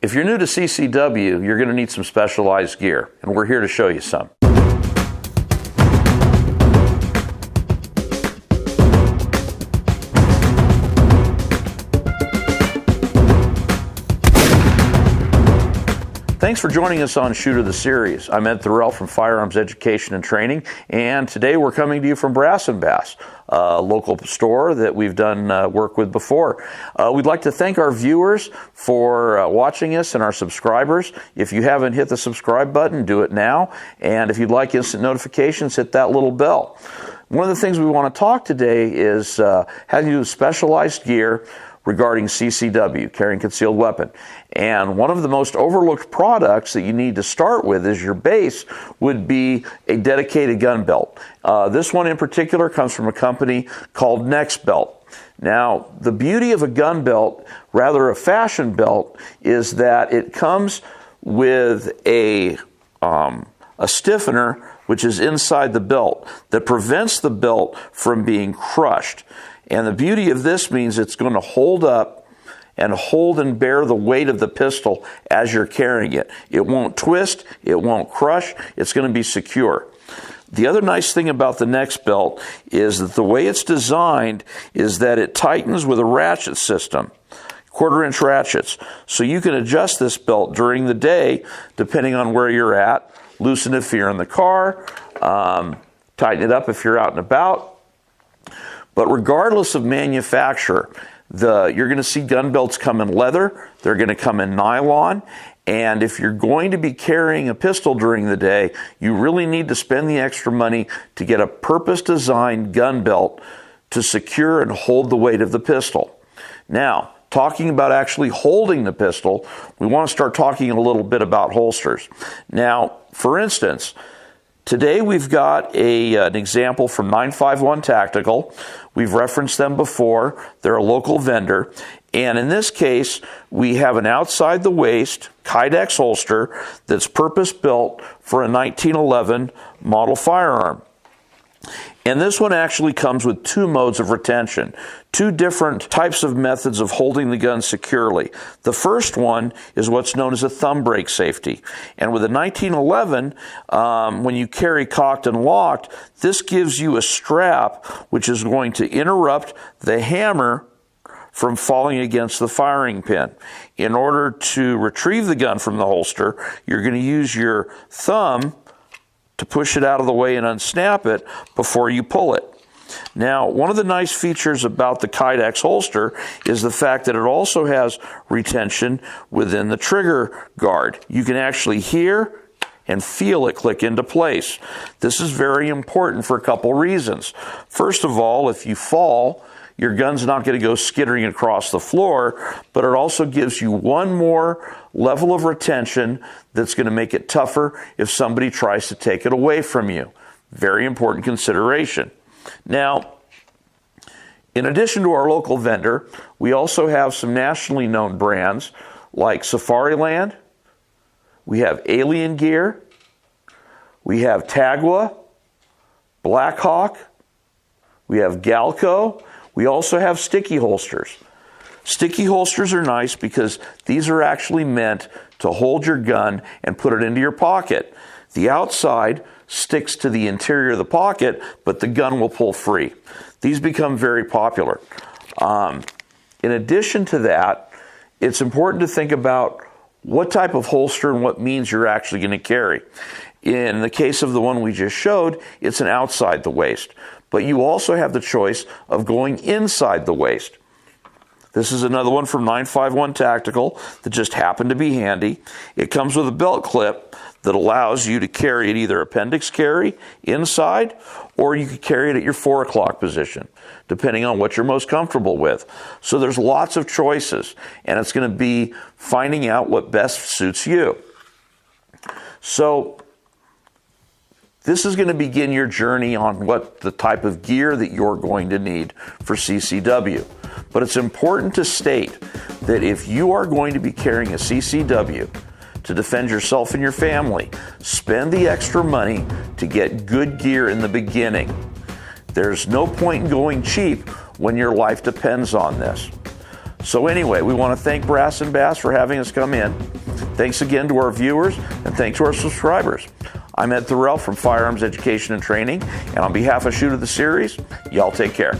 If you're new to CCW, you're going to need some specialized gear, and we're here to show you some. Thanks for joining us on Shooter the Series. I'm Ed Thorell from Firearms Education and Training, and today we're coming to you from Brass & Bass, a local store that we've done work with before. We'd like to thank our viewers for watching us and our subscribers. If you haven't hit the subscribe button, do it now. And if you'd like instant notifications, hit that little bell. One of the things we want to talk today is how to use specialized gear regarding CCW, carrying concealed weapon. And one of the most overlooked products that you need to start with as your base would be a dedicated gun belt. This one in particular comes from a company called Next Belt. Now, the beauty of a gun belt, rather a fashion belt, is that it comes with a stiffener which is inside the belt that prevents the belt from being crushed. And the beauty of this means it's going to hold up and hold and bear the weight of the pistol as you're carrying it. It won't twist, it won't crush, it's going to be secure. The other nice thing about the Next Belt is that the way it's designed is that it tightens with a ratchet system, 1/4-inch ratchets. So you can adjust this belt during the day depending on where you're at, loosen it if you're in the car, tighten it up if you're out and about. But regardless of manufacturer, you're going to see gun belts come in leather, they're going to come in nylon, and if you're going to be carrying a pistol during the day, you really need to spend the extra money to get a purpose-designed gun belt to secure and hold the weight of the pistol. Now, talking about actually holding the pistol, we want to start talking a little bit about holsters. Now, for instance, today we've got an example from 951 Tactical. We've referenced them before. They're a local vendor. And in this case, we have an outside the waist Kydex holster that's purpose-built for a 1911 model firearm. And this one actually comes with 2 modes of retention, 2 different types of methods of holding the gun securely. The first one is what's known as a thumb brake safety. And with a 1911, when you carry cocked and locked, this gives you a strap which is going to interrupt the hammer from falling against the firing pin. In order to retrieve the gun from the holster, you're going to use your thumb to push it out of the way and unsnap it before you pull it. Now, one of the nice features about the Kydex holster is the fact that it also has retention within the trigger guard. You can actually hear and feel it click into place. This is very important for a couple reasons. First of all, if you fall, your gun's not going to go skittering across the floor, but it also gives you one more level of retention that's going to make it tougher if somebody tries to take it away from you. Very important consideration. Now, in addition to our local vendor, we also have some nationally known brands like Safariland, we have Alien Gear, we have Tagua, Blackhawk, we have Galco. We also have sticky holsters. Sticky holsters are nice because these are actually meant to hold your gun and put it into your pocket. The outside sticks to the interior of the pocket, but the gun will pull free. These become very popular. In addition to that, it's important to think about what type of holster and what means you're actually going to carry. In the case of the one we just showed, it's an outside the waist. But you also have the choice of going inside the waist. This is another one from 951 Tactical that just happened to be handy. It comes with a belt clip that allows you to carry it either appendix carry inside, or you could carry it at your 4 o'clock position, depending on what you're most comfortable with. So there's lots of choices, and it's going to be finding out what best suits you. So this is going to begin your journey on what the type of gear that you're going to need for CCW. But it's important to state that if you are going to be carrying a CCW to defend yourself and your family, spend the extra money to get good gear in the beginning. There's no point in going cheap when your life depends on this. So anyway, we want to thank Brass and Bass for having us come in. Thanks again to our viewers, and thanks to our subscribers. I'm Ed Thorell from Firearms Education and Training, and on behalf of Shoot of the Series, y'all take care.